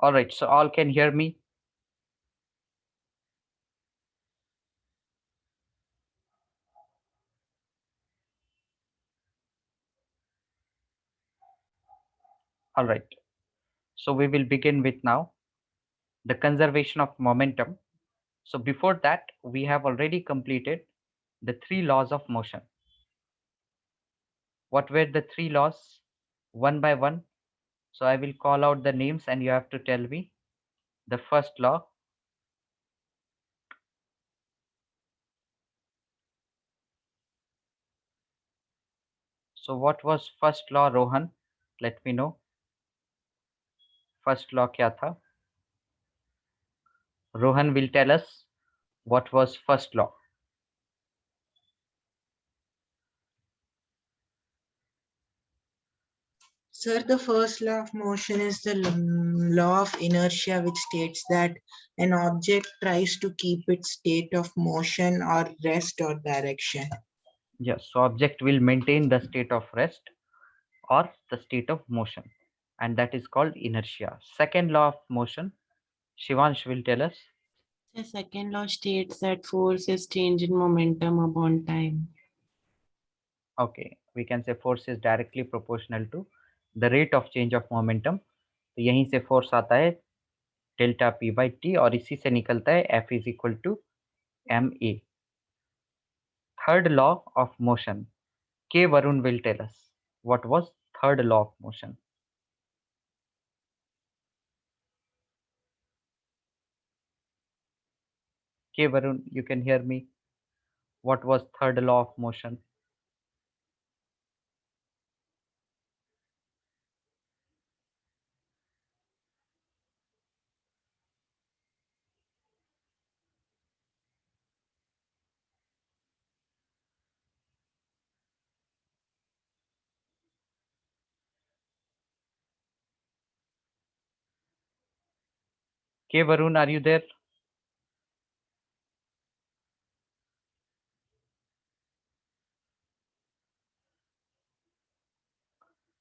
All right, so all can hear me? All right, so we will begin with now the conservation of momentum. So before that, we have already completed the three laws of motion. What were the three laws? One by one. So I will call out the names and you have to tell me the first law. So what was first law, Rohan? Let me know. First law क्या था? Rohan will tell us what was first law. Sir, the first law of motion is the law of inertia, which states that an object tries to keep its state of motion or rest or direction. Yes, so object will maintain the state of rest or the state of motion, and that is called inertia. Second law of motion, Shivansh will tell us. The second law states that force is change in momentum upon time. Okay, we can say force is directly proportional to the rate of change of momentum. तो यहीं से force आता है delta P by T और इसी से निकलता है F is equal to M A. Third law of motion, K Varun will tell us what was third law of motion. K Varun, you can hear me? What was third law of motion? K Varun, are you there?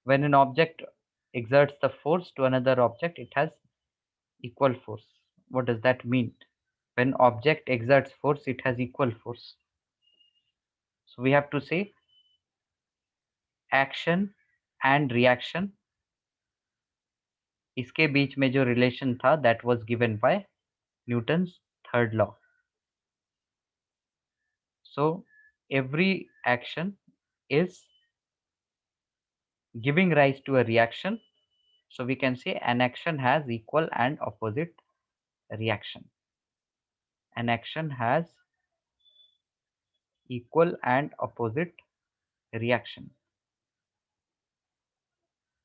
When an object exerts the force to another object, it has equal force. What does that mean? When object exerts force, it has equal force. So we have to say action and reaction. इसके बीच में जो relation था, that was given by Newton's third law. So every action is giving rise to a reaction. So we can say an action has equal and opposite reaction. An action has equal and opposite reaction.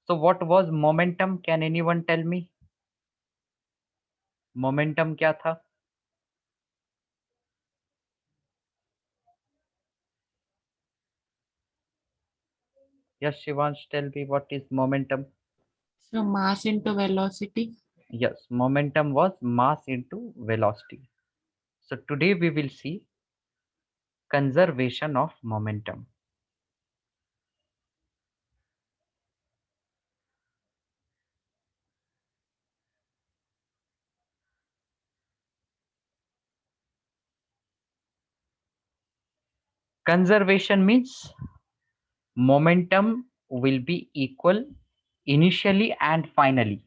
So what was momentum? Can anyone tell me? Momentum क्या था? Yes, Shivansh, tell me what is momentum? So mass into velocity. Yes, momentum was mass into velocity. So today we will see conservation of momentum. Conservation means momentum will be equal initially and finally.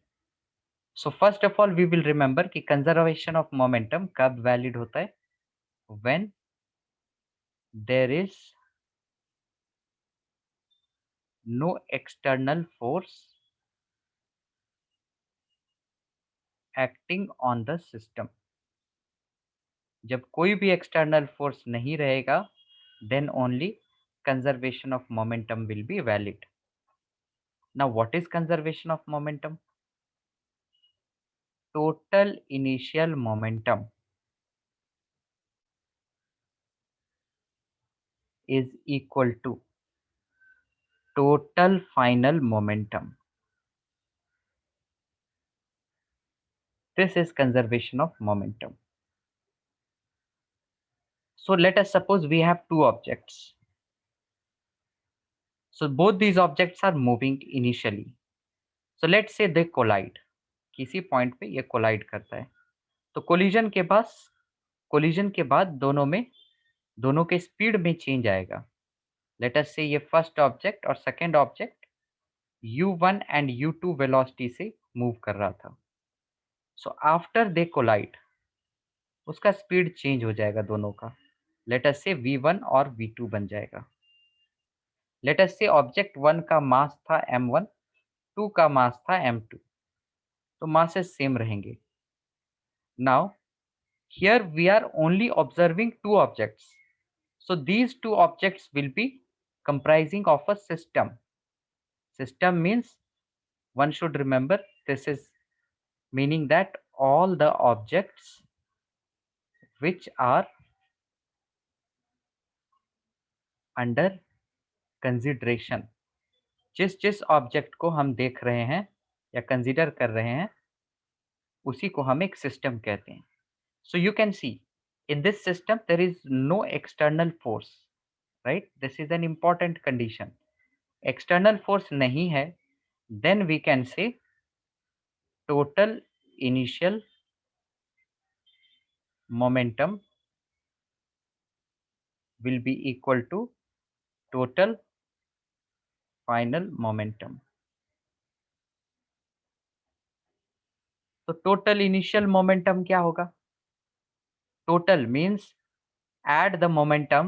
So first of all, we will remember कि conservation of momentum कब valid होता है? When there is no external force acting on the system. जब कोई भी external force नहीं रहेगा, then only conservation of momentum will be valid. Now, what is conservation of momentum? Total initial momentum is equal to total final momentum. This is conservation of momentum. So let us suppose we have two objects. So both these objects are moving initially. So let's say they collide. किसी point पे ये collide करता है। तो collision के बाद दोनों के स्पीड में चेंज आएगा। लेट अस से ये फर्स्ट ऑब्जेक्ट और second object u1 and u2 velocity से मूव कर रहा था। सो आफ्टर दे कोलाइड उसका स्पीड चेंज हो जाएगा दोनों का। लेट अस से v1 और v2 बन जाएगा। लेट अस से ऑब्जेक्ट 1 का मास था m1, 2 का मास था m2, तो मासेस सेम रहेंगे। Now here we are only observing two objects, so these two objects will be comprising of a system. System means, one should remember, this is meaning that all the objects which are under consideration, जिस object को हम देख रहे हैं या consider कर रहे हैं उसी को हम एक सिस्टम कहते हैं। So you can see in this system there is no external force, right? This is an important condition. External force नहीं है, then we can say total initial momentum will be equal to total final momentum. तो total initial momentum क्या होगा? Total means add the momentum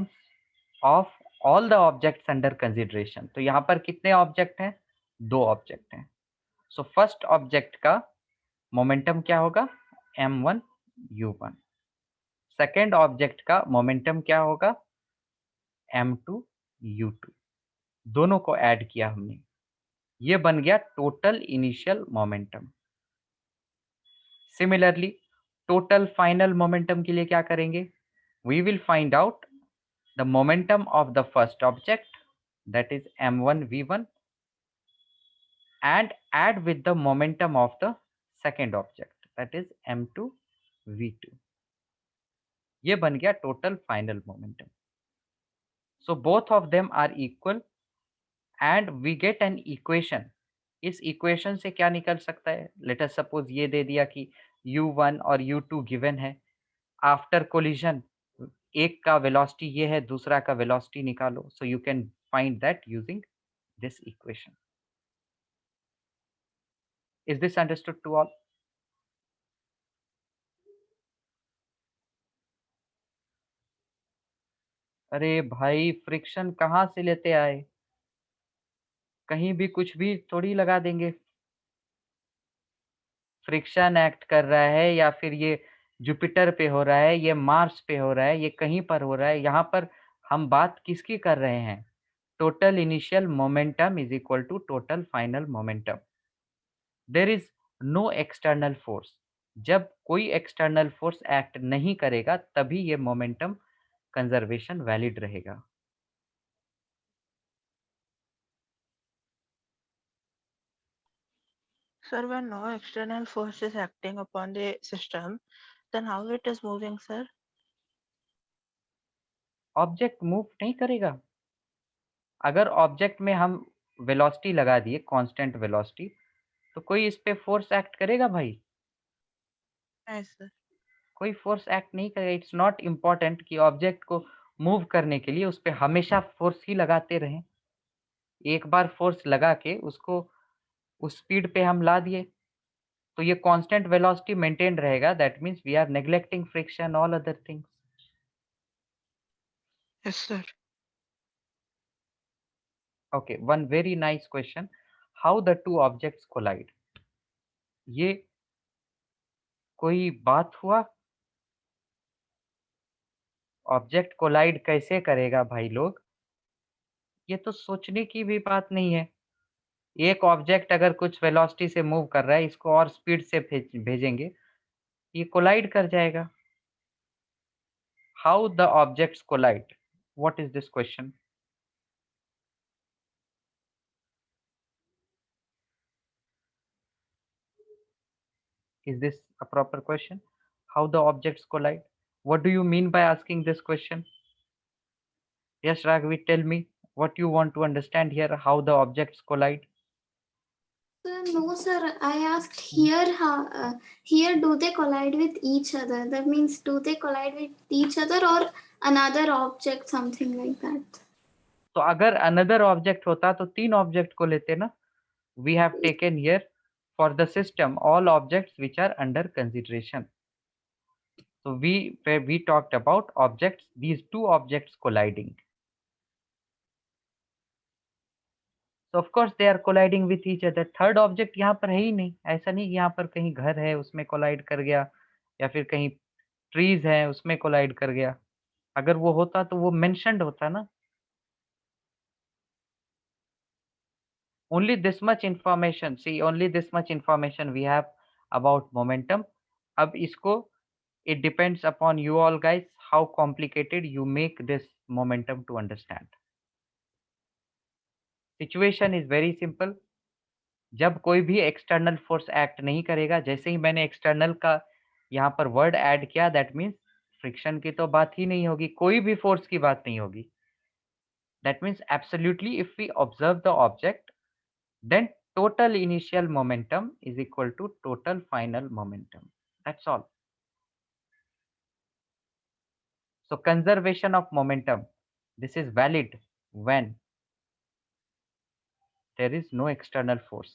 of all the objects under consideration. तो यहाँ पर कितने object हैं? 2 ऑब्जेक्ट हैं। सो फर्स्ट ऑब्जेक्ट का मोमेंटम क्या होगा? m1 u1। सेकेंड ऑब्जेक्ट का मोमेंटम क्या होगा? m2 u2। दोनों को ऐड किया हमने, ये बन गया total initial momentum. Similarly total final momentum के लिए क्या करेंगे? We will find out the momentum of the first object, that is m1 v1, and add with the momentum of the second object, that is m2 v2। ये बन गया total final momentum. So both of them are equal and we get an equation. इस equation से क्या निकल सकता है? Let us suppose ये दे दिया कि u1 और u2 गिवन है। आफ्टर कोलिजन एक का वेलोसिटी ये है, दूसरा का वेलोसिटी निकालो। So you can find that using this equation. Is this understood to all? अरे भाई फ्रिक्शन कहाँ से लेते आए? कहीं भी कुछ भी थोड़ी लगा देंगे। फ्रिक्शन एक्ट कर रहा है या फिर ये जुपिटर पे हो रहा है, ये मार्स पे हो रहा है, ये कहीं पर हो रहा है, यहाँ पर हम बात किसकी कर रहे हैं? Total initial momentum is equal to total final momentum. There is no external force. जब कोई एक्सटर्नल फोर्स एक्ट नहीं करेगा तभी ये मोमेंटम कंजर्वेशन वैलिड रहेगा। Sir, when no external force is acting upon the system, then how it is moving, sir? Object move नहीं करेगा। अगर ऑब्जेक्ट में हम वेलोसिटी लगा दिए, कांस्टेंट वेलोसिटी, तो कोई इस पे फोर्स एक्ट करेगा भाई? Yes, sir. कोई फोर्स एक्ट नहीं करेगा। इट्स नॉट इम्पॉर्टेंट कि ऑब्जेक्ट को मूव करने के लिए उस पे हमेशा फोर्स ही लगाते रहें। एक बार फोर्स लगा के उसको उस स्पीड पे हम ला दिए तो ये कांस्टेंट वेलोसिटी मेंटेन रहेगा। That means we are neglecting friction, all other things. Yes, sir. Okay, one very nice question. How the two objects collide? ये कोई बात हुआ? ऑब्जेक्ट कोलाइड कैसे करेगा भाई लोग? ये तो सोचने की भी बात नहीं है। एक ऑब्जेक्ट अगर कुछ वेलोसिटी से मूव कर रहा है, इसको और स्पीड से भेजेंगे, ये कोलाइड कर जाएगा। How the objects collide? What is this question? Is this a proper question? How the objects collide? What do you mean by asking this question? Yes, Raghavi, tell me what you want to understand here, how the objects collide. No, sir. I asked here. Here, do they collide with each other? That means, do they collide with each other or another object, something like that? तो अगर another object होता तो 3 object को लेते ना. We have taken here for the system all objects which are under consideration. So we talked about objects, these 2 objects colliding. So of course they are colliding with each other. Third object यहाँ पर है ही नहीं. ऐसा नहीं यहाँ पर कहीं घर है उसमें collide कर गया या फिर कहीं trees है उसमें collide कर गया. अगर वो होता तो वो mentioned होता ना. Only this much information. See, only this much information we have about momentum. अब इसको it depends upon you all guys how complicated you make this momentum to understand. Situation is very simple. जब कोई भी external force act नहीं करेगा, जैसे ही मैंने external का यहाँ पर वर्ड ऐड किया, दैट मीन्स फ्रिक्शन की तो बात ही नहीं होगी, कोई भी फोर्स की बात नहीं होगी. That means absolutely if we observe the object, then total initial momentum is equal to total final momentum. That's all. So conservation of momentum, this is valid when there is no external force.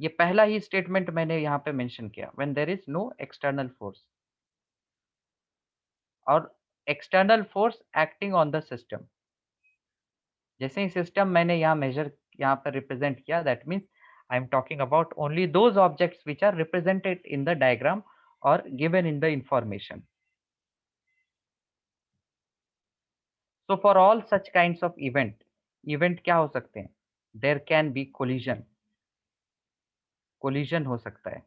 ये पहला ही statement मैंने यहाँ पे mention किया, when there is no external force और external force acting on the system. जैसे ही system मैंने यहाँ मेजर यहाँ पर रिप्रेजेंट किया, that means I am talking about only those objects which are represented in the diagram or given in the information. So for all such kinds of event क्या हो सकते हैं? There can be collision हो सकता है.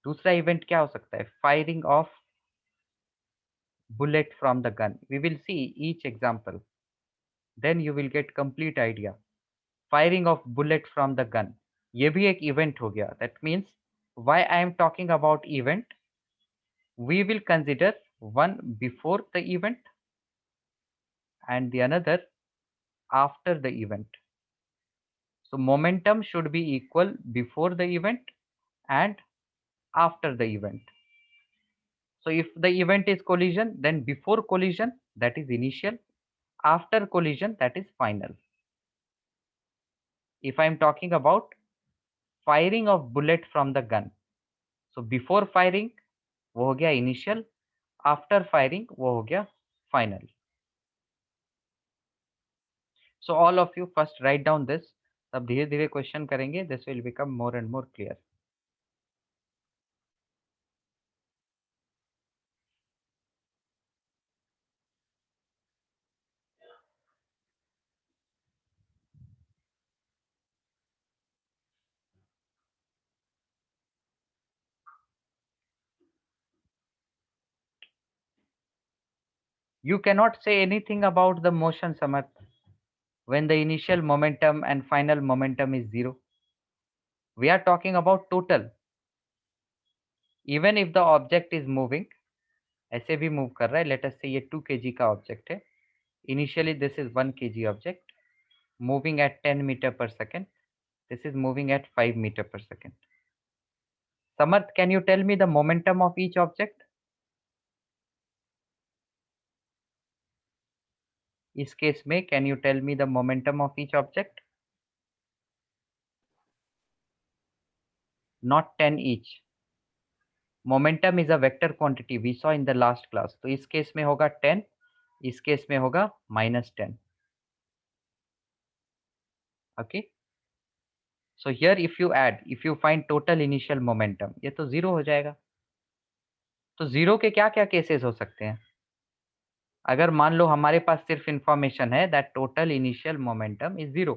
दूसरा event क्या हो सकता है? Firing of bullet from the gun. We will see each example. Then you will get complete idea. Firing of bullet from the gun. ये भी एक event हो गया. That means why I am talking about event? We will consider one before the event and the another after the event. So momentum should be equal before the event and after the event. So if the event is collision, then before collision, that is initial, after collision, that is final. If I am talking about firing of bullet from the gun, so before firing वो हो गया initial, after firing वो हो गया final. So all of you first write down this. तब धीरे धीरे question करेंगे, this will become more and more clear. You cannot say anything about the motion, Samarth, when the initial momentum and final momentum is 0. We are talking about total. Even if the object is moving, ऐसे भी move कर रहा है, let us say ये 2 kg का object है. Initially this is 1 kg object moving at 10 meter per second. This is moving at 5 meter per second. Samarth, can you tell me the momentum of each object? इस case में can you tell me the momentum of each object? Not 10 each. Momentum is a vector quantity we saw in the last class. तो इस case में होगा 10, इस case में होगा -10. Okay. So here if you find total initial momentum, ये तो 0 हो जाएगा. तो 0 के क्या क्या केसेस हो सकते हैं? अगर मान लो हमारे पास सिर्फ इंफॉर्मेशन है that total initial momentum is 0,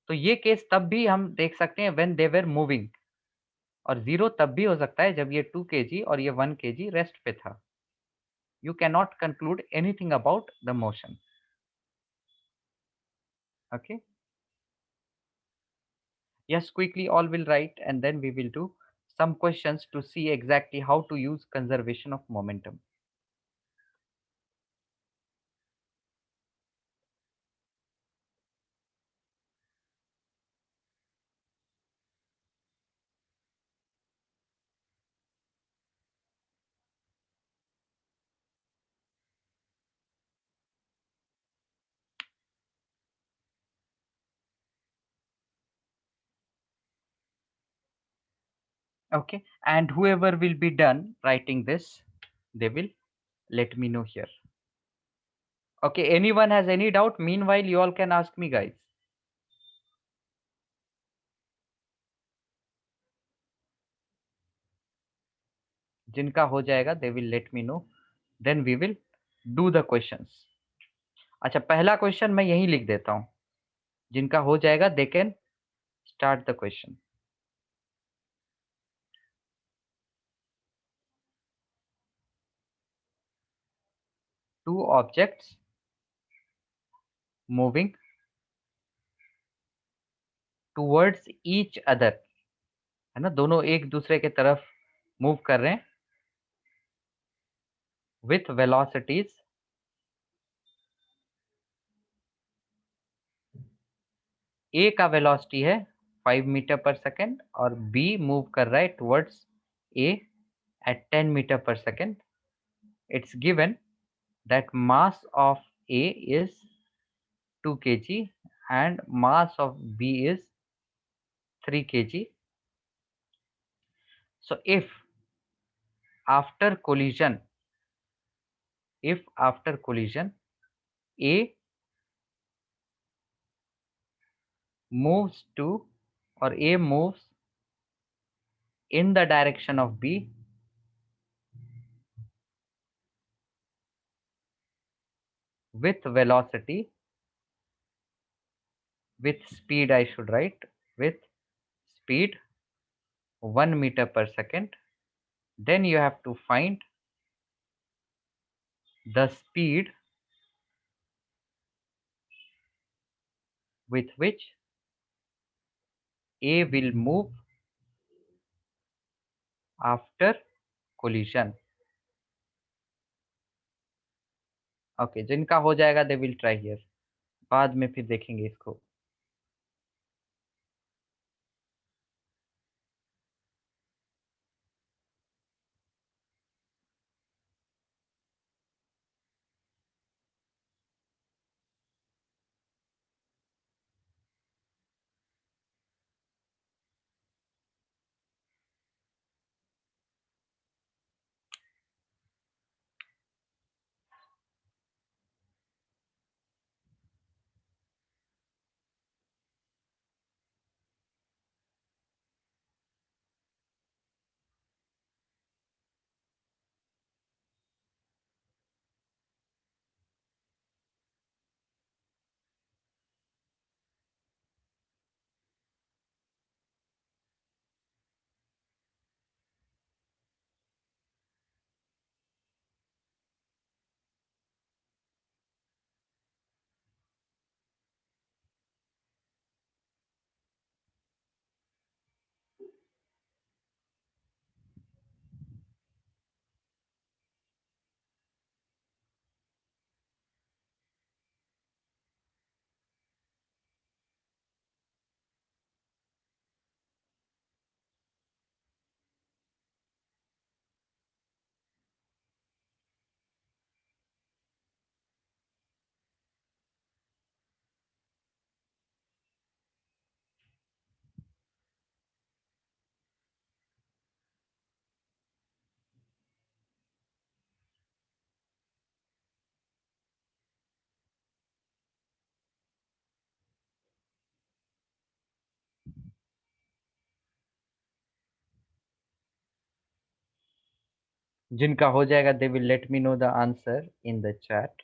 तो ये केस तब भी हम देख सकते हैं व्हेन दे वर मूविंग, और 0 तब भी हो सकता है जब ये 2 kg और ये 1 kg रेस्ट पे था. You can not conclude anything about the motion. Okay, yes, quickly all will write and then we will do some questions to see exactly how to use conservation of momentum. Okay, and whoever will be done writing this, they will let me know here. Okay, anyone has any doubt? Meanwhile, you all can ask me, guys. जिनका हो जाएगा they will let me know, then we will do the questions. अच्छा, पहला question मैं यहीं लिख देता हूँ, जिनका हो जाएगा they can start the question. Two objects moving towards each other, है ना, दोनों एक दूसरे के तरफ मूव कर रहे हैं with velocities A का वेलोसिटी है 5 मीटर पर सेकेंड और B मूव कर रहा है towards A at 10 meter per second. It's given that mass of A is 2 kg and mass of B is 3 kg. So if after collision A moves to, or A moves in the direction of B, with velocity, with speed, I should write, with speed 1 meter per second, then you have to find the speed with which A will move after collision. Okay, जिनका हो जाएगा they will try here, बाद में फिर देखेंगे इसको. जिनका हो जाएगा they will let me know the answer in the chat.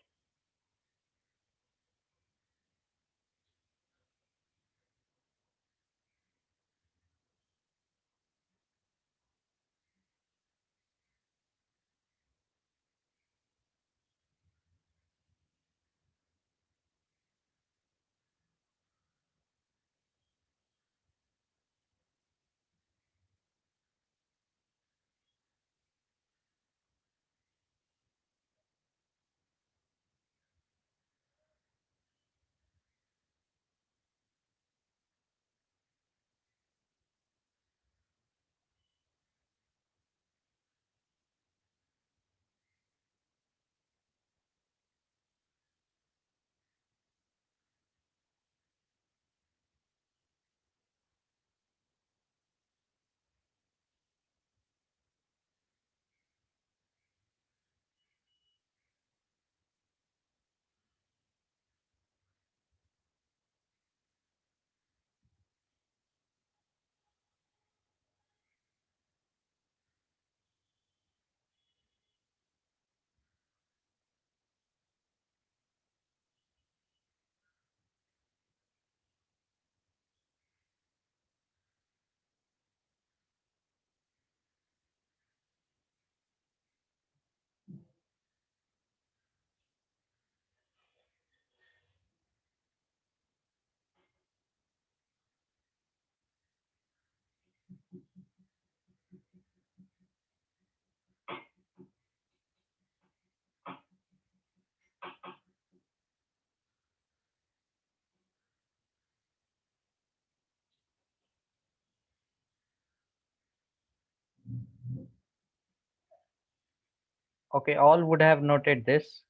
Okay, all would have noted this.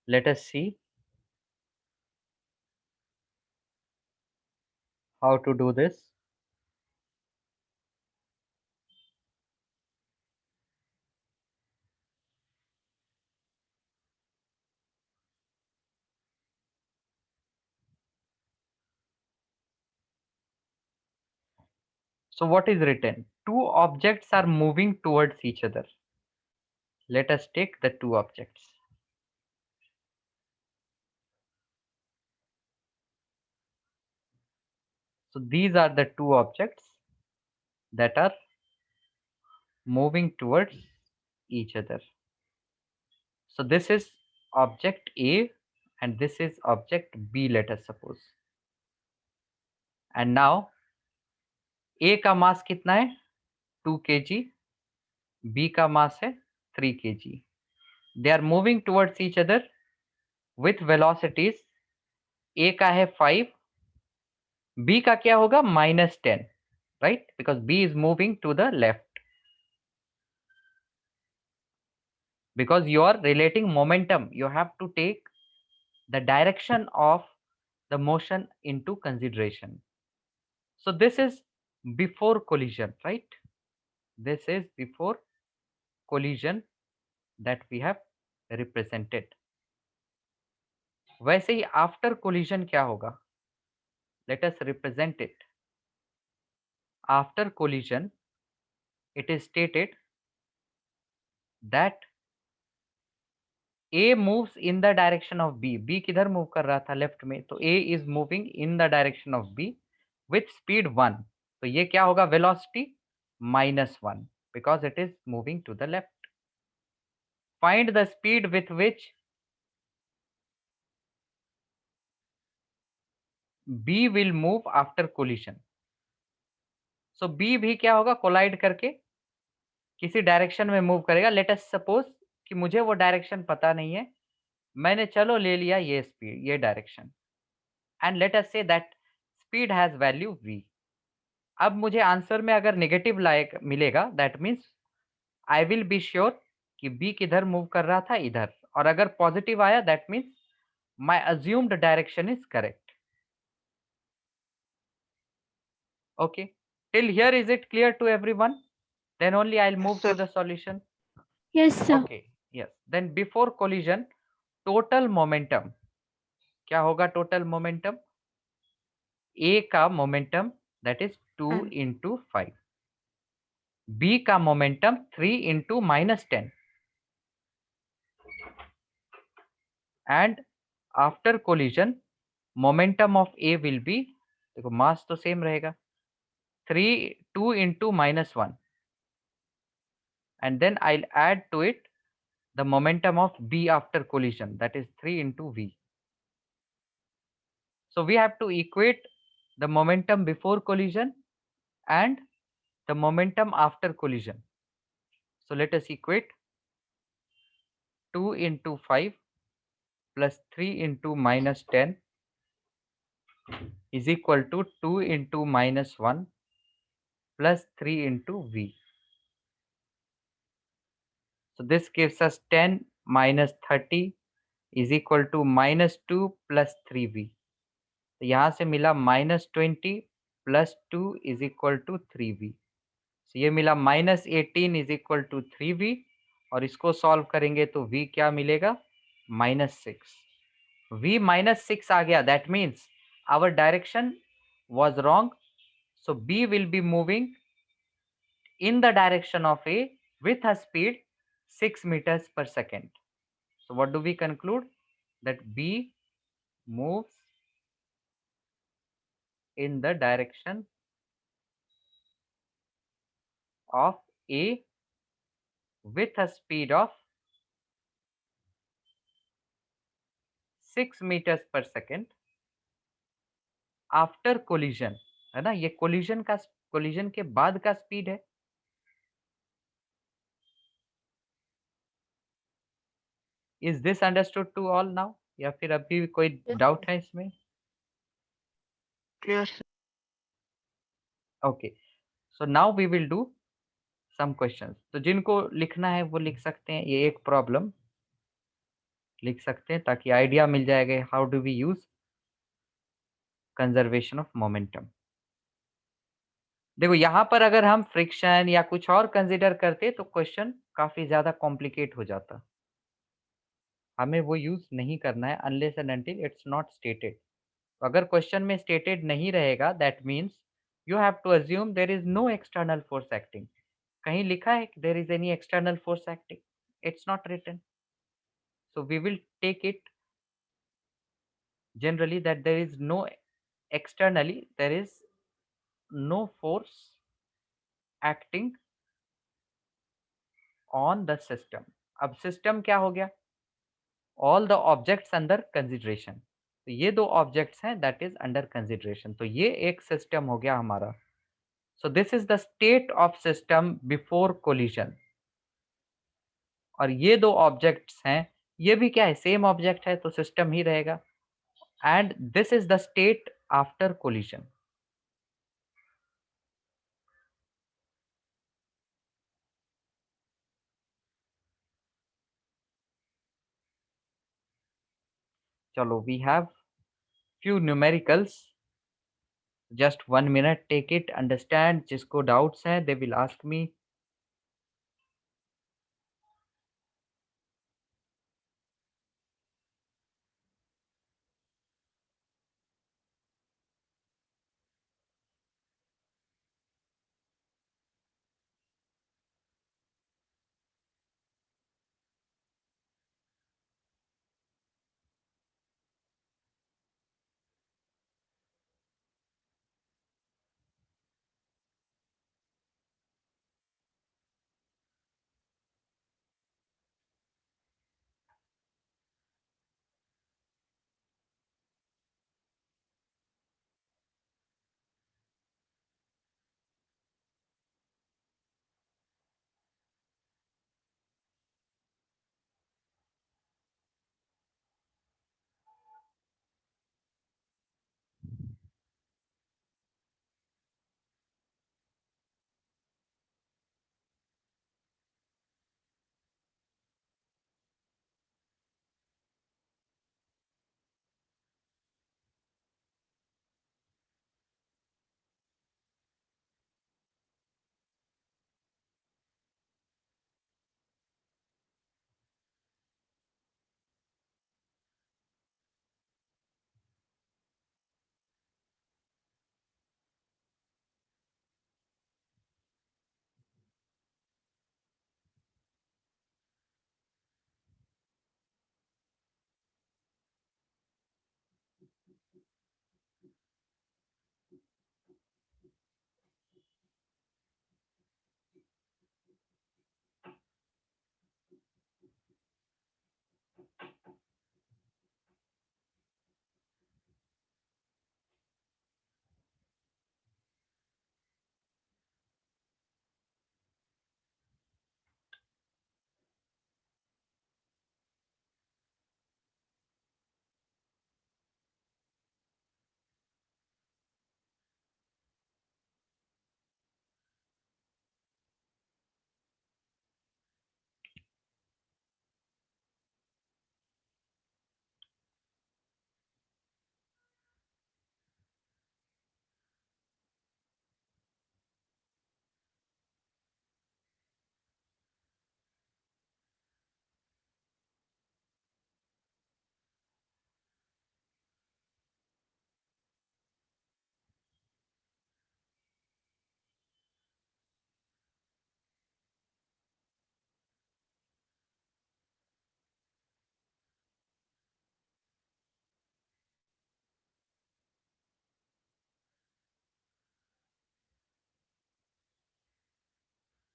Let us see how to do this. So what is written? Two objects are moving towards each other. Let us take the two objects. So these are the two objects that are moving towards each other. So this is object A and this is object B, let us suppose. And now A का मास कितना है 2 kg, B का मास है 3 kg. They are moving towards each other with velocities. A का है 5, B का क्या होगा -10, right? Because B is moving to the left. Because you are relating momentum, you have to take the direction of the motion into consideration. So this is before collision, right? This is before collision that we have represented. वैसे ही after collision क्या होगा? Let us represent it. After collision, it is stated that A moves in the direction of B. B किधर move कर रहा था left में, तो A is moving in the direction of B with speed 1. तो ये क्या होगा velocity -1 because it is moving to the left. Find the speed with which B will move after collision. So B भी क्या होगा collide करके किसी direction में मूव करेगा. लेट अस सपोज कि मुझे वो डायरेक्शन पता नहीं है, मैंने चलो ले लिया ये स्पीड, ये direction, and let us say that speed has value v. अब मुझे आंसर में अगर नेगेटिव लाइक मिलेगा that means I will be sure कि b किधर मूव कर रहा था इधर, और अगर पॉजिटिव आया that means my assumed direction is correct. Okay, till here is it clear to everyone? Then only I'll move to sir. the solution. Yes, sir. Okay, yes. Then before collision, total momentum क्या होगा? total momentum A का momentum that is 2 into 5, B का momentum 3 into -10, and after collision momentum of A will be, देखो mass तो same रहेगा, 2 into -1, and then I'll add to it the momentum of B after collision, that is 3 into V. So we have to equate the momentum before collision and the momentum after collision. So let us equate 2 into 5 plus 3 into -10 is equal to 2 into -1 plus 3 into V. So this gives us 10 minus 30 is equal to -2 plus 3V. तो यहाँ से मिला -20 plus 2 is equal to 3V. So ये मिला -18 is equal to 3V, और इसको solve करेंगे तो V क्या मिलेगा -6. V -6 आ गया, that means our direction was wrong. So B will be moving in the direction of A with a speed 6 meters per second. So what do we conclude? That B moves in the direction of A with a speed of 6 meters per second after collision, है ना? ये collision के बाद का speed है. Is this understood to all now? या फिर अभी भी कोई doubt है इसमें? Clear, sir. Okay, so now we will do some questions. तो जिनको लिखना है वो लिख सकते हैं, ये एक प्रॉब्लम लिख सकते हैं ताकि आइडिया मिल जाएगा how do we use conservation of momentum. देखो यहाँ पर अगर हम फ्रिक्शन या कुछ और कंसिडर करते तो क्वेश्चन काफी ज्यादा कॉम्प्लिकेट हो जाता। हमें वो यूज नहीं करना है unless and until it's not stated. अगर क्वेश्चन में स्टेटेड नहीं रहेगा that means you have to assume there is no external force acting. कहीं लिखा है कि there is any external force acting? It's not written. So we will take it generally that there is no externally, there is no force acting on the system. अब system क्या हो गया? All the objects under consideration. तो ये दो objects हैं that is under consideration, तो ये एक सिस्टम हो गया हमारा। So this is the state of system before collision. और ये दो ऑब्जेक्ट्स हैं, ये भी क्या है, सेम ऑब्जेक्ट है तो सिस्टम ही रहेगा। And this is the state after collision. चलो we have few numericals, just 1 minute, take it, understand, जिसको doubts हैं they will ask me.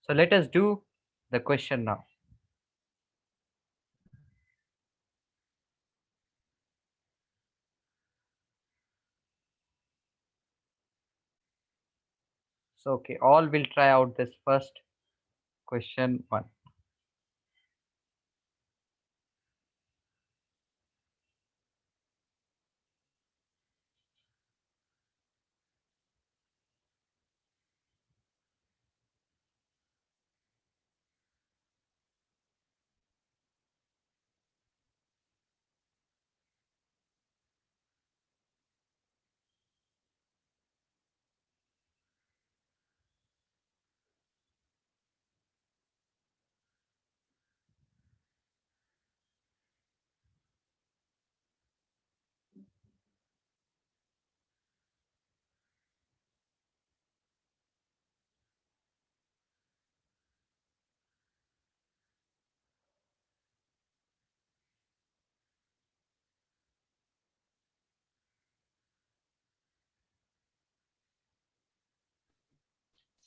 So let us do the question now. So okay, all will try out this first question 1.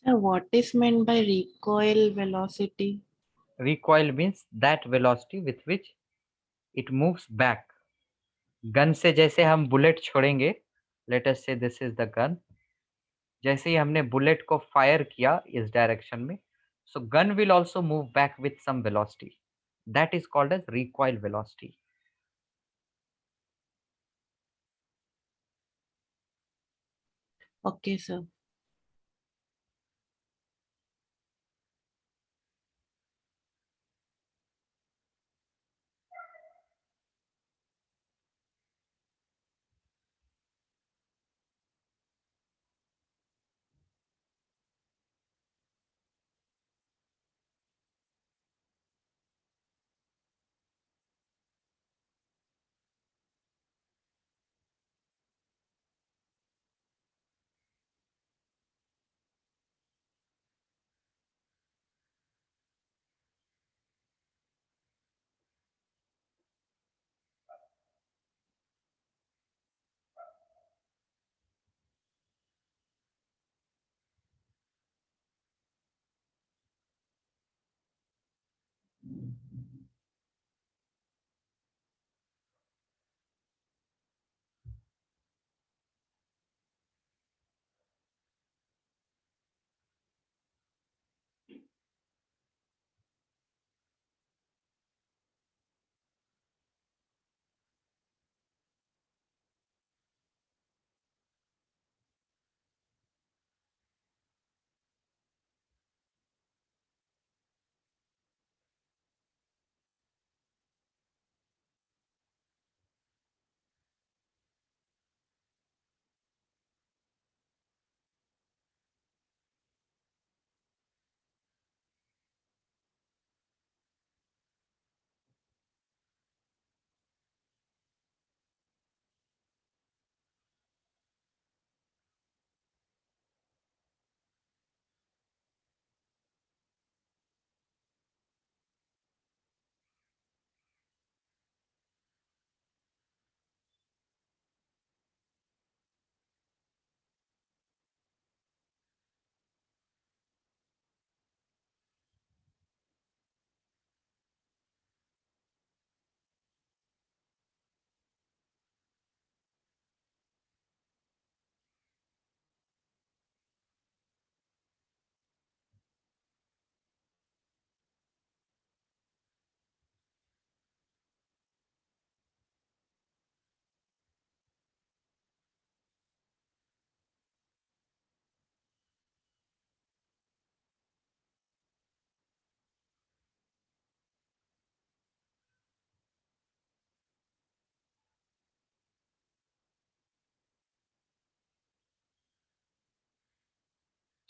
Sir, what is meant by recoil velocity? Recoil means that velocity with which it moves back. Gun से जैसे हम bullet छोड़ेंगे, let us से this is the gun, जैसे ही हमने bullet को fire किया इस डायरेक्शन में, so gun will also move back with some velocity, that is called as recoil velocity. Okay, sir.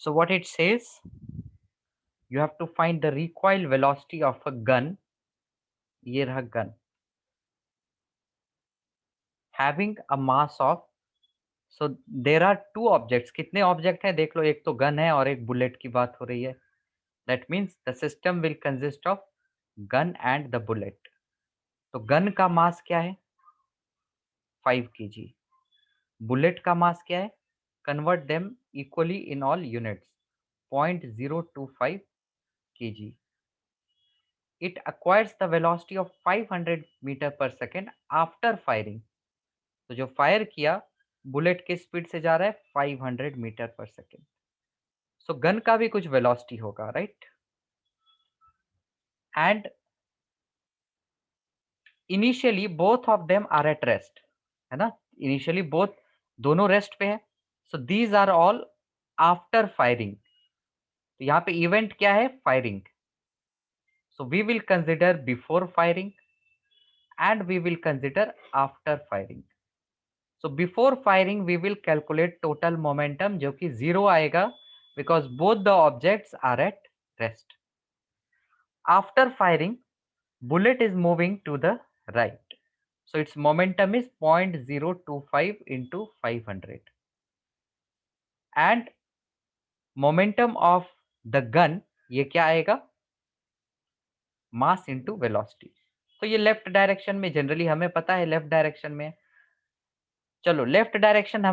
So what it says, you have to find the recoil velocity of a gun, ये रहा gun, having a mass of, so there are two objects. कितने object हैं देख लो, एक तो gun है और एक बुलेट की बात हो रही है. That means the system will consist of gun and the bullet. तो गन का मास क्या है? 5 kg. बुलेट का मास क्या है? Convert them equally in all units. 0.025 kg. It acquires the velocity of 500 meter per second after firing. तो जो fire किया बुलेट के स्पीड से जा रहा है 500 मीटर पर सेकेंड. सो गन का भी कुछ वेलोसिटी होगा, right? And initially both of them are at rest, है ना? इनिशियली बोथ, दोनों रेस्ट पे है. So these are all after firing. तो यहाँ पे इवेंट क्या है? Firing. So we will consider before firing and we will consider after firing. So before firing we will calculate total momentum, जो कि 0 आएगा because both the objects are at rest. After firing, bullet is moving to the right, so its momentum is 0.025 into 500, and momentum of the gun ये क्या आएगा? Mass into velocity. तो ये left direction में, generally हमें पता है left direction में. चलो लेफ्ट डायरेक्शन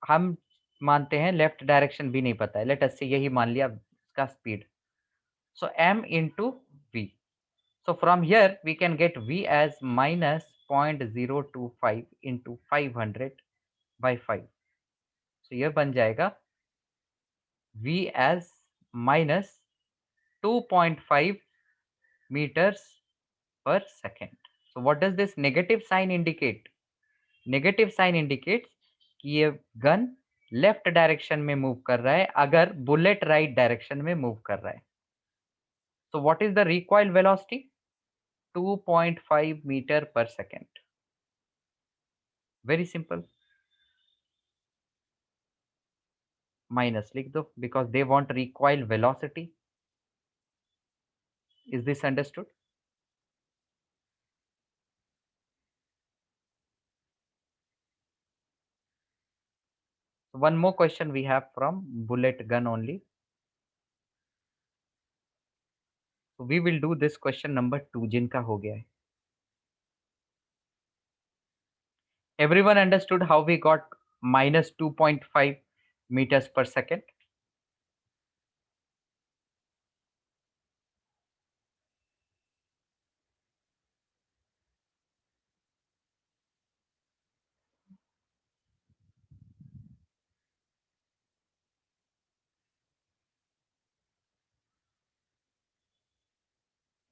हम मानते हैं, लेफ्ट डायरेक्शन भी नहीं पता है, लेट अस से यही मान लिया इसका speed. So m into v. So from here we can get v as minus 0.025 into 500 by 5. So यह बन जाएगा v as minus 2.5 meters per second. So what does this negative sign indicate? Negative sign indicates कि ये gun left direction में move कर रहा है अगर बुलेट राइट डायरेक्शन में मूव कर रहा है. So what is the recoil velocity? 2.5 meter per second. Very simple. Minus लिख दो because they want recoil velocity. Is this understood? So one more question we have from bullet gun only. So we will do this question number 2 जिनका हो गया है. Everyone understood how we got minus 2.5 meters per second?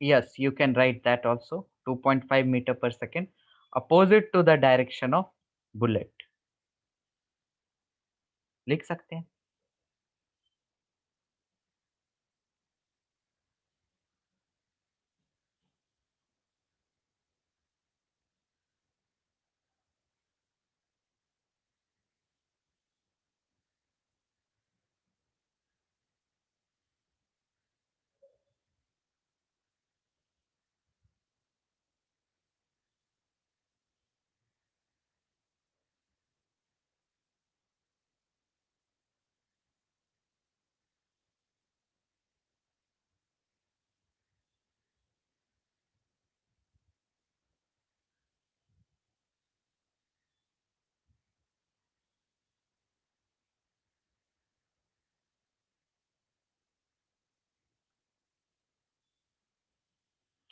Yes, you can write that also. 2.5 meter per second opposite to the direction of bullet. लिख सकते हैं.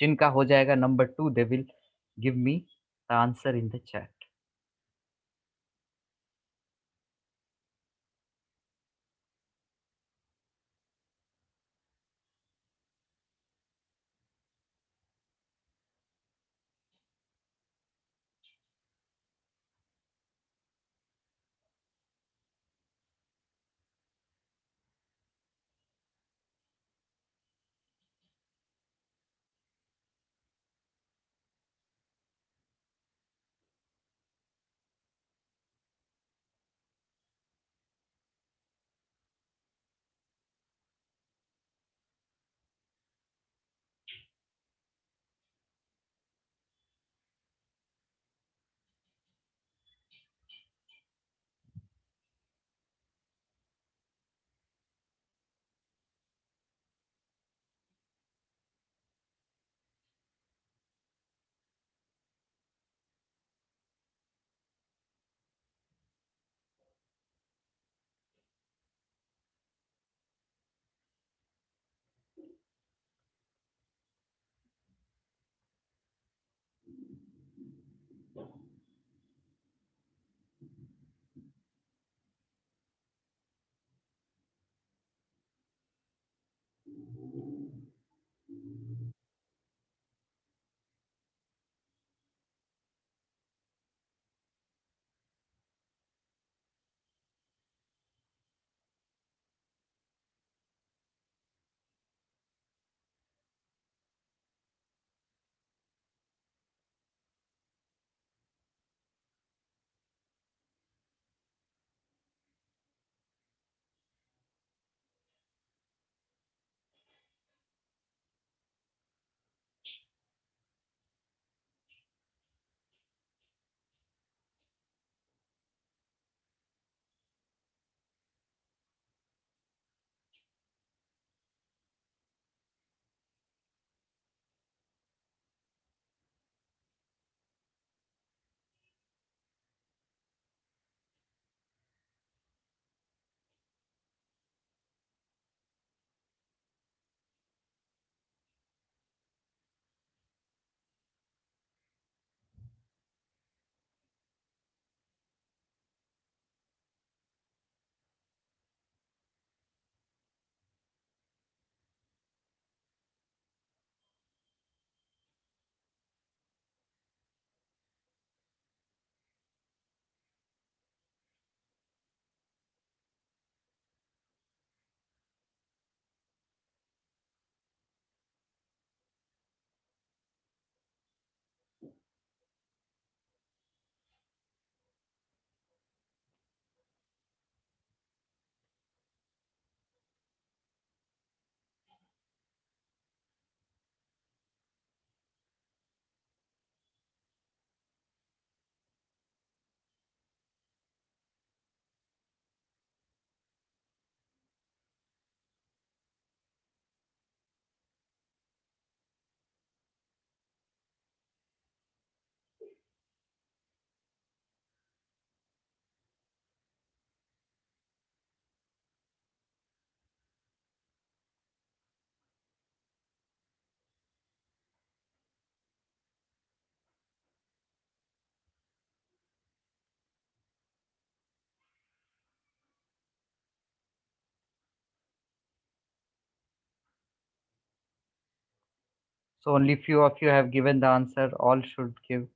जिनका हो जाएगा number 2, they will give me the answer in the chat. So only few of you have given the answer. All should give.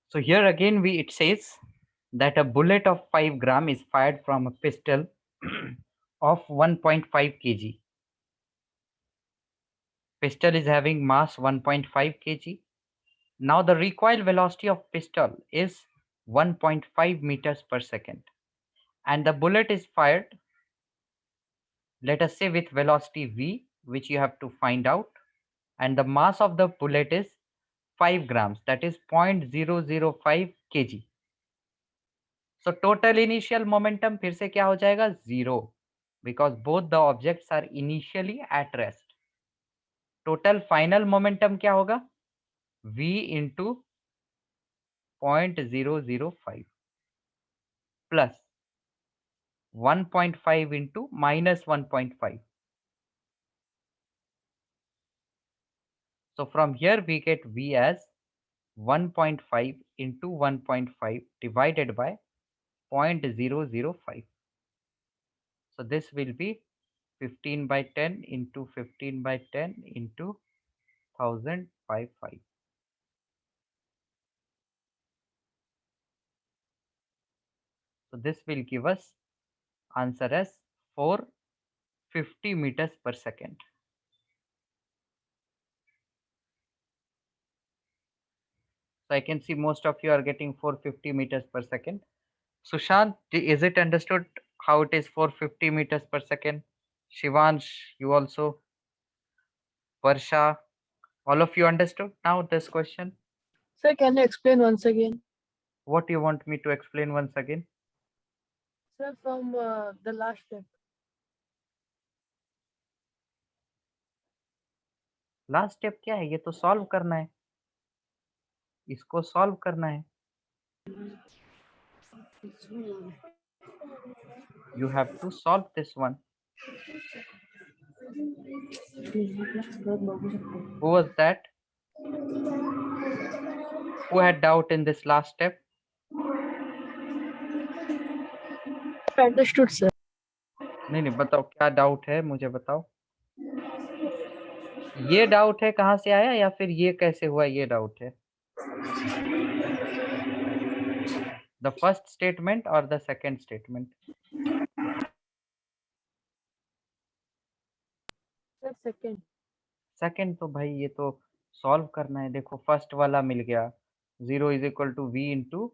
So here again it says that a bullet of 5 gram is fired from a pistol of 1.5 kg. Pistol is having mass 1.5 kg. Now the recoil velocity of pistol is 1.5 meters per second. And the bullet is fired, let us say with velocity v, which you have to find out. And the mass of the bullet is 5 grams, that is 0.005 kg. So total initial momentum फिर से क्या हो जाएगा? 0, because both the objects are initially at rest. Total final momentum क्या होगा? v into 0.005 plus 1.5 into minus 1.5. So from here we get v as 1.5 into 1.5 divided by 0.005. So this will be 15 by 10 into 15 by 10 into 1055. So this will give us answer as 450 meters per second. So I can see most of you are getting 450 meters per second. Sushant, is it understood how it is 450 meters per second? Shivansh, you also. Varsha, all of you understood now this question? Sir, can you explain once again? What do you want me to explain once again? Sir, from the last step. Last step क्या है? ये तो solve करना है, इसको solve करना है. You have to solve this one. Who was that? Who had doubt in this last step? Understood, sir. नहीं बताओ क्या डाउट है, मुझे बताओ. ये डाउट है कहाँ से आया या फिर ये कैसे हुआ, ये डाउट है? The first statement or the second statement? Sir, second. Second तो भाई ये तो सॉल्व करना है. देखो फर्स्ट वाला मिल गया, 0 is equal to v into,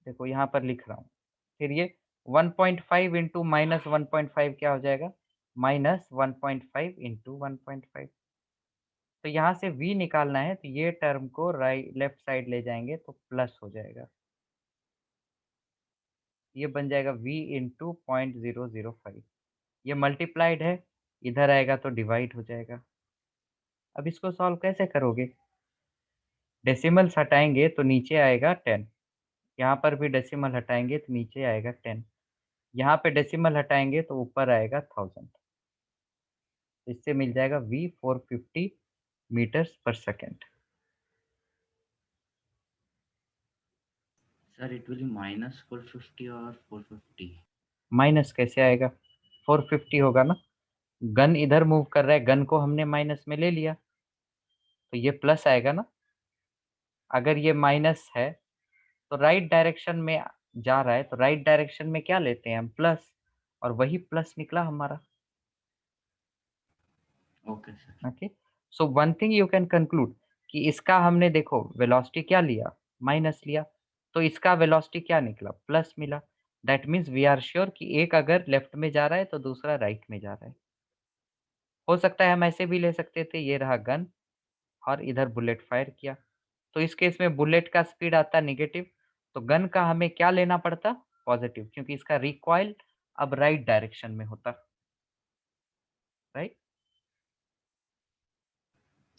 देखो यहाँ पर लिख रहा हूँ. फिर ये 1.5 इंटू माइनस 1.5 क्या हो जाएगा? Minus 1.5 into 1.5. तो यहाँ से v निकालना है, तो ये टर्म को लेफ्ट साइड ले जाएंगे तो प्लस हो जाएगा. ये बन जाएगा v इंटू 0.005. ये मल्टीप्लाइड है इधर आएगा तो डिवाइड हो जाएगा। अब इसको सॉल्व कैसे करोगे? डेसिमल्स हटाएंगे तो नीचे आएगा 10, यहाँ पर भी डेसिमल हटाएंगे तो नीचे आएगा 10, यहाँ पे डेसिमल हटाएंगे तो ऊपर आएगा 1000। इससे मिल जाएगा V 450 मीटर्स पर second. Sir, it will be minus 450 or 450. Minus कैसे आएगा? 450 होगा ना, गन इधर मूव कर रहा है, गन को हमने माइनस में ले लिया तो ये प्लस आएगा ना। अगर ये माइनस है तो राइट डायरेक्शन में जा रहा है, तो राइट डायरेक्शन में क्या लेते हैं हम? प्लस, और वही प्लस निकला हमारा। Okay, sir. Okay, so one thing you can conclude कि इसका हमने देखो वेलोसिटी क्या लिया, माइनस लिया, तो इसका वेलोसिटी क्या निकला? प्लस मिला। That means we are sure कि एक अगर लेफ्ट में जा रहा है तो दूसरा राइट में जा रहा है। हो सकता है हम ऐसे भी ले सकते थे, ये रहा गन और इधर बुलेट फायर किया, तो इस केस में बुलेट का स्पीड आता नेगेटिव, तो गन का हमें क्या लेना पड़ता? पॉजिटिव, क्योंकि इसका रिकॉइल अब राइट डायरेक्शन में होता, right?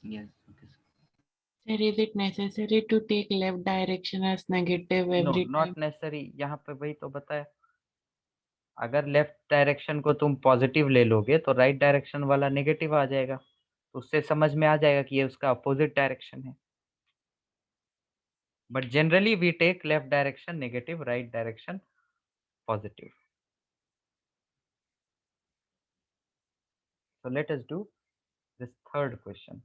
Yes, okay, sir. Sir, is it necessary to take left direction as negative no, every time? Not necessary. यहाँ पे वही तो बताया, अगर लेफ्ट डायरेक्शन को तुम पॉजिटिव ले लोगे तो राइट डायरेक्शन वाला नेगेटिव आ जाएगा, तो उससे समझ में आ जाएगा कि ये उसका अपोजिट डायरेक्शन है। But generally we take left direction negative, right direction positive. So let us do this third question.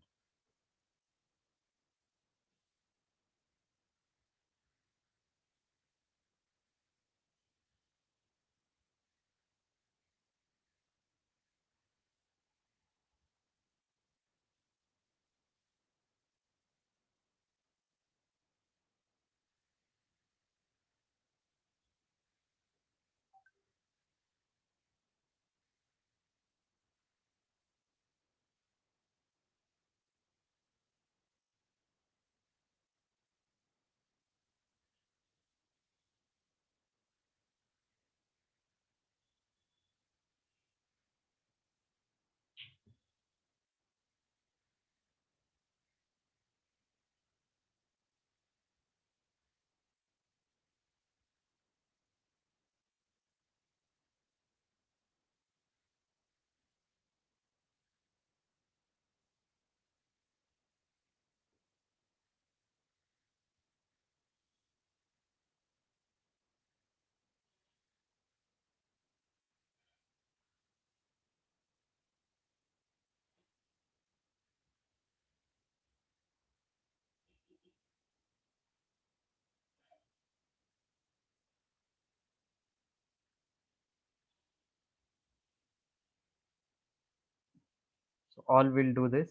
So all will do this.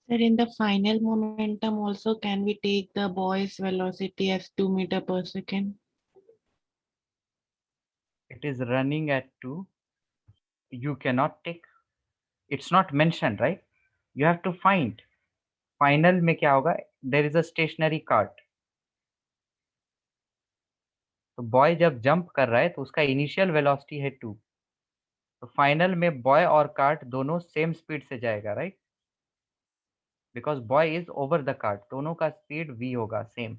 Sir, in the final momentum also, can we take the boy's velocity as 2 meter per second? It is running at 2. You cannot take. It's not mentioned, right? You have to find. Final में क्या होगा? There is a stationary cart. तो boy जब jump कर रहा है तो उसका इनिशियल वेलोसिटी है 2, तो फाइनल में बॉय और कार्ट दोनों सेम स्पीड से जाएगा, right? Because boy is over the cart, दोनों का स्पीड v होगा same.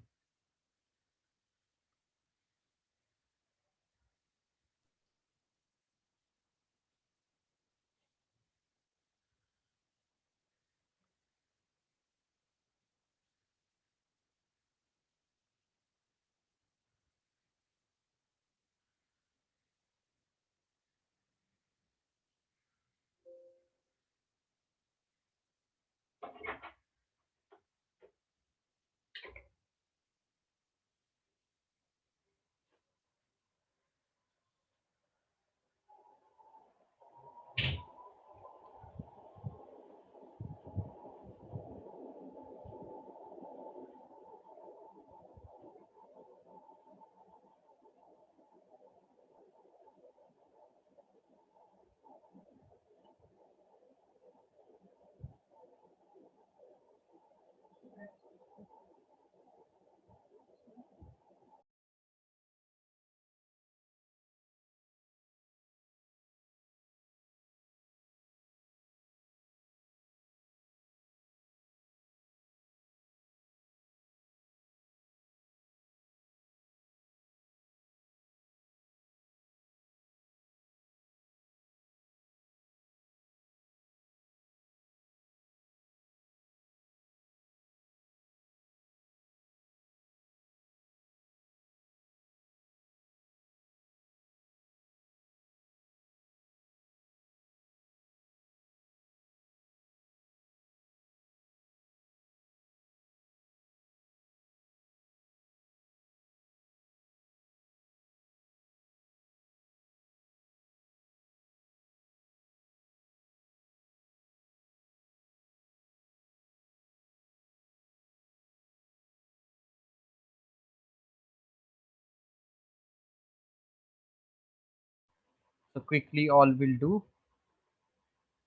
So quickly all will do.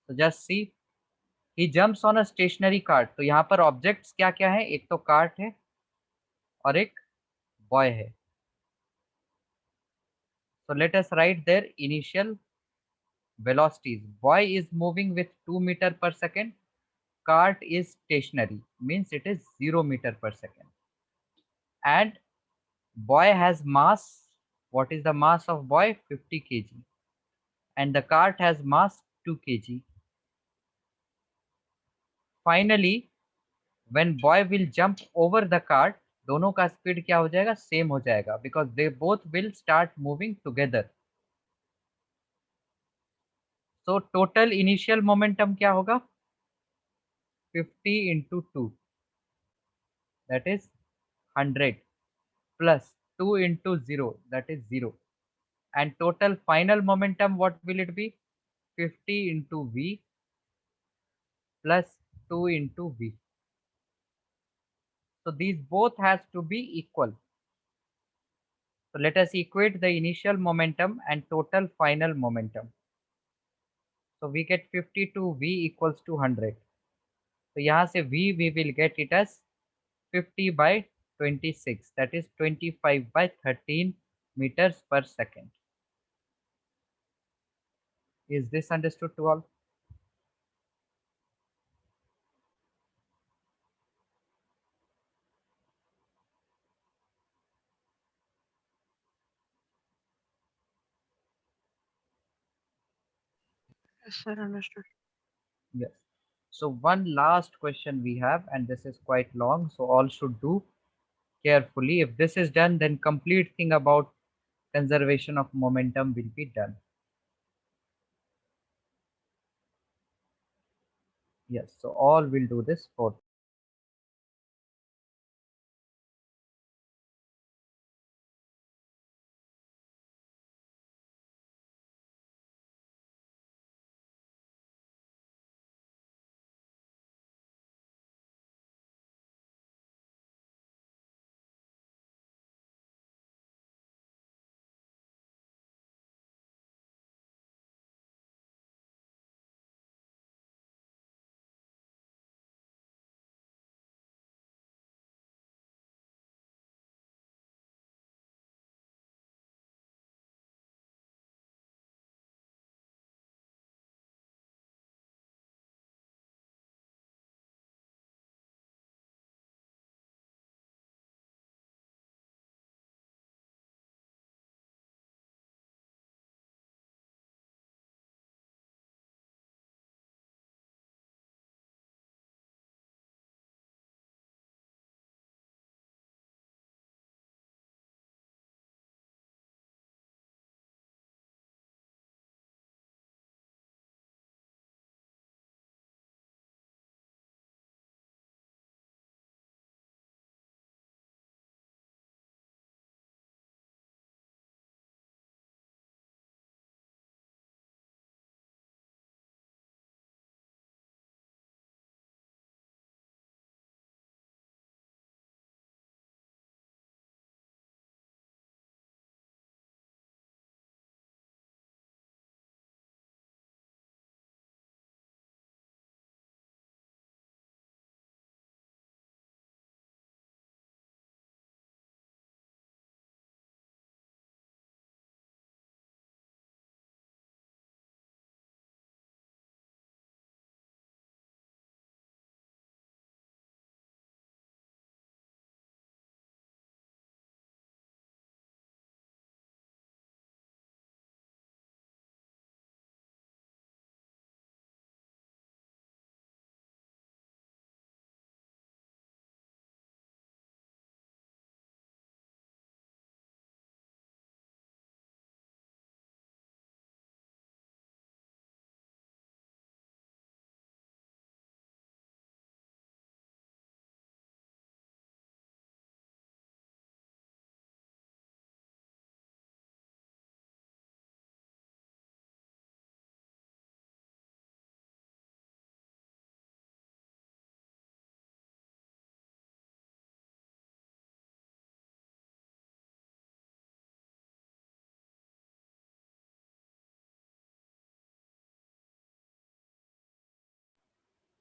So just see, he jumps on a stationary cart. तो यहाँ पर ऑब्जेक्ट्स क्या क्या है? एक तो कार्ट है और एक बॉय है। So let us write their initial velocities. Boy is moving with 2 meter per second. Cart is stationary, means it is 0 meter per second. And boy has mass. What is the mass of boy? 50 kg. And the cart has mass 2 kg. Finally, when boy will jump over the cart, दोनों का speed क्या हो जाएगा? Same हो जाएगा, because they both will start moving together. So total initial momentum क्या होगा? 50 into 2, that is 100, plus 2 into 0, that is 0. And total final momentum, what will it be? 50 into v plus 2 into v. So these both has to be equal. So let us equate the initial momentum and total final momentum. So we get 50 to v equals to 100. So यहाँ से v we will get it as 50 by 26, that is 25 by 13 meters per second. Is this understood to all? Yes, sir, understood. Yes. So one last question we have, and this is quite long, so all should do carefully. If this is done, then complete thing about conservation of momentum will be done. Yes, so all will do this for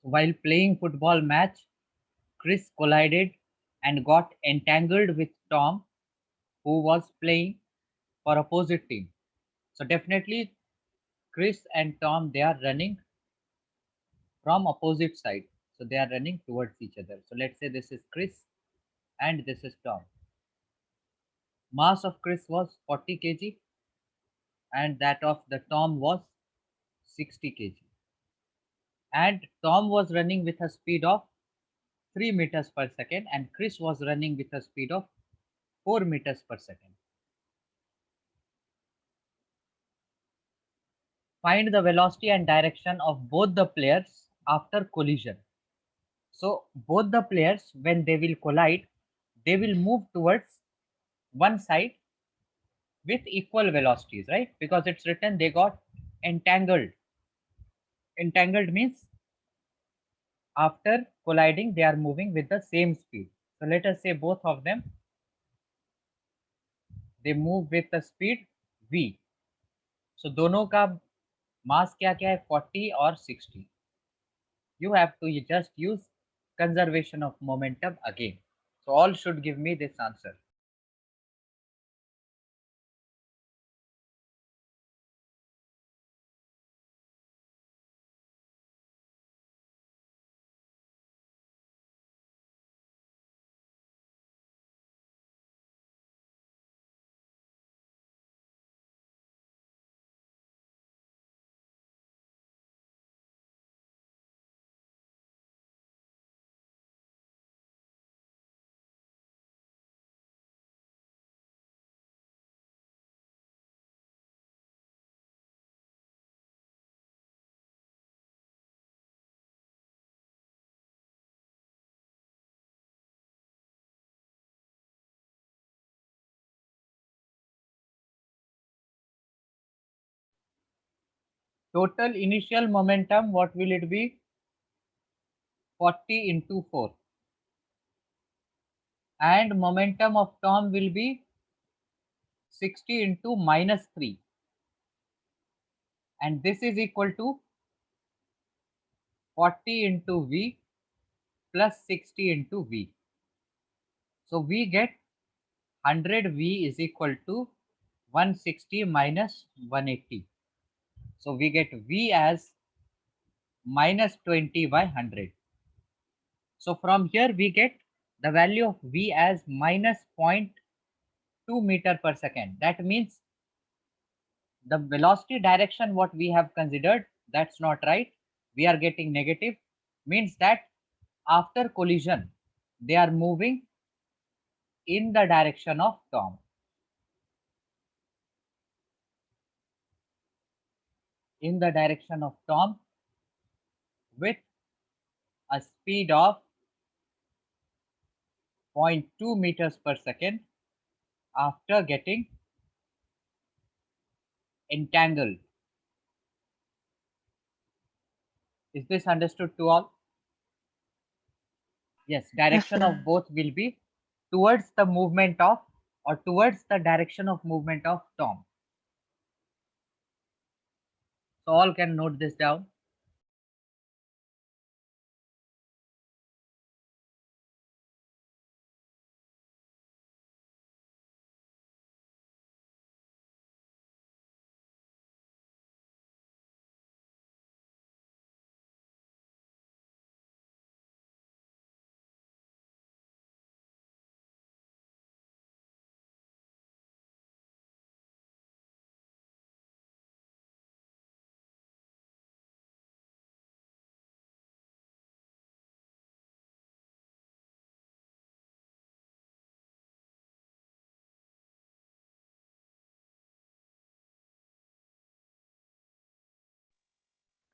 While playing football match, Chris collided and got entangled with Tom, who was playing for opposite team. So definitely Chris and Tom, they are running from opposite side. So they are running towards each other. So let's say this is Chris and this is Tom. Mass of Chris was 40 kg and that of the Tom was 60 kg. And Tom was running with a speed of 3 meters per second and Chris was running with a speed of 4 meters per second. Find the velocity and direction of both the players after collision. So both the players, when they will collide, they will move towards one side with equal velocities, right? Because it's written they got entangled. Entangled means after colliding, they are moving with the same speed. So let us say both of them, they move with the speed v. So दोनों का मास क्या क्या है 40 और 60. You have to just use conservation of momentum again. So all should give me this answer. Total initial momentum, what will it be? 40 into 4. And momentum of Tom will be 60 into minus 3. And this is equal to 40 into V plus 60 into V. So we get 100 V is equal to 160 minus 180. So we get V as minus 20 by 100. So from here we get the value of V as minus 0.2 meter per second. That means the velocity direction what we have considered, that's not right. We are getting negative, means that after collision they are moving in the direction of Tom. In the direction of Tom with a speed of 0.2 meters per second after getting entangled. Is this understood to all? Yes, direction sir. of both will be towards the movement of or towards the direction of movement of Tom. So all can note this down.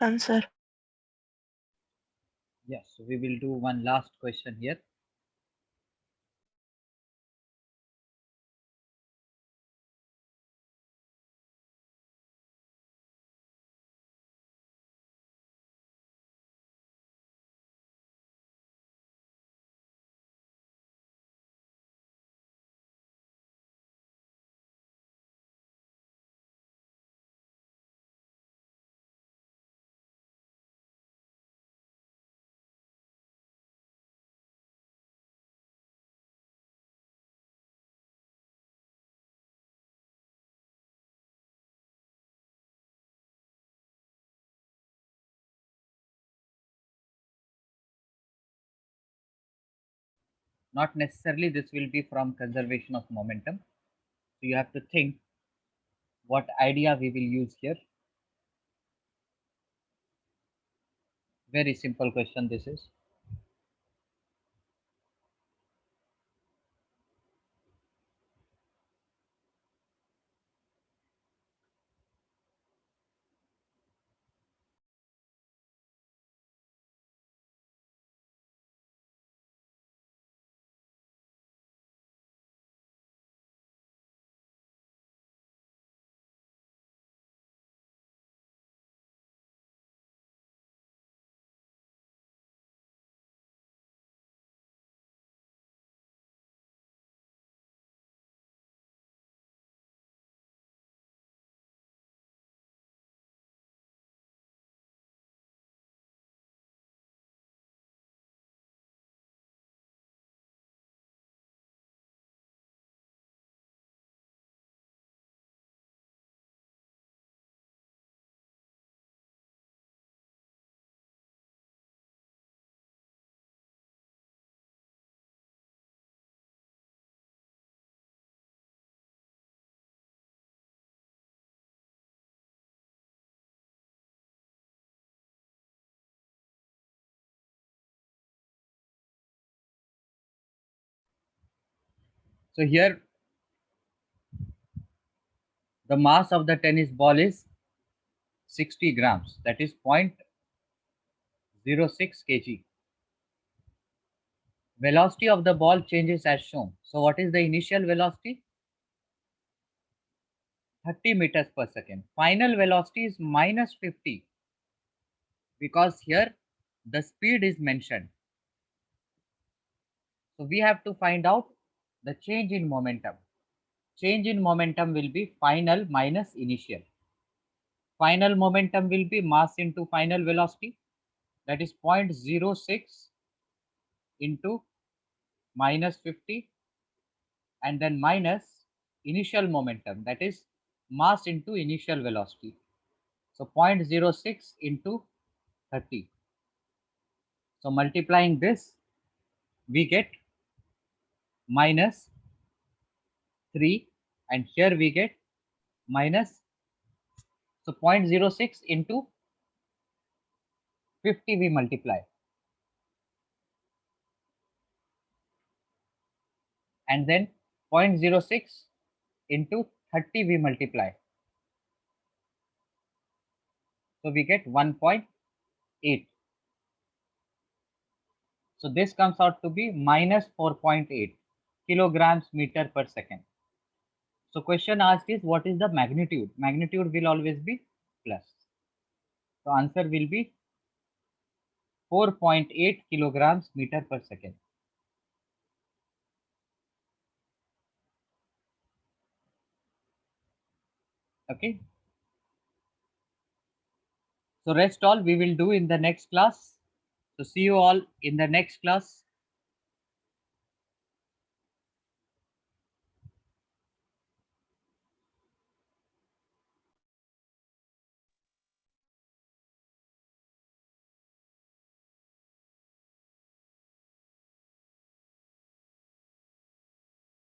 Answer. Yes, so we will do one last question here. Not necessarily this will be from conservation of momentum. So you have to think what idea we will use here. Very simple question this is. So here the mass of the tennis ball is 60 grams, that is 0.06 kg. Velocity of the ball changes as shown. So what is the initial velocity? 30 meters per second. Final velocity is minus 50 because here the speed is mentioned. So we have to find out the change in momentum. Change in momentum will be final minus initial. Final momentum will be mass into final velocity, that is 0.06 into minus 50, and then minus initial momentum, that is mass into initial velocity. So 0.06 into 30. So multiplying this, we get minus 3, and here we get minus. So 0.06 into 50 we multiply, and then 0.06 into 30 we multiply. So we get 1.8. So this comes out to be minus 4.8 kilograms meter per second. So question asked is what is the magnitude? Magnitude will always be plus. So answer will be 4.8 kilograms meter per second. Okay. So rest all we will do in the next class. So see you all in the next class.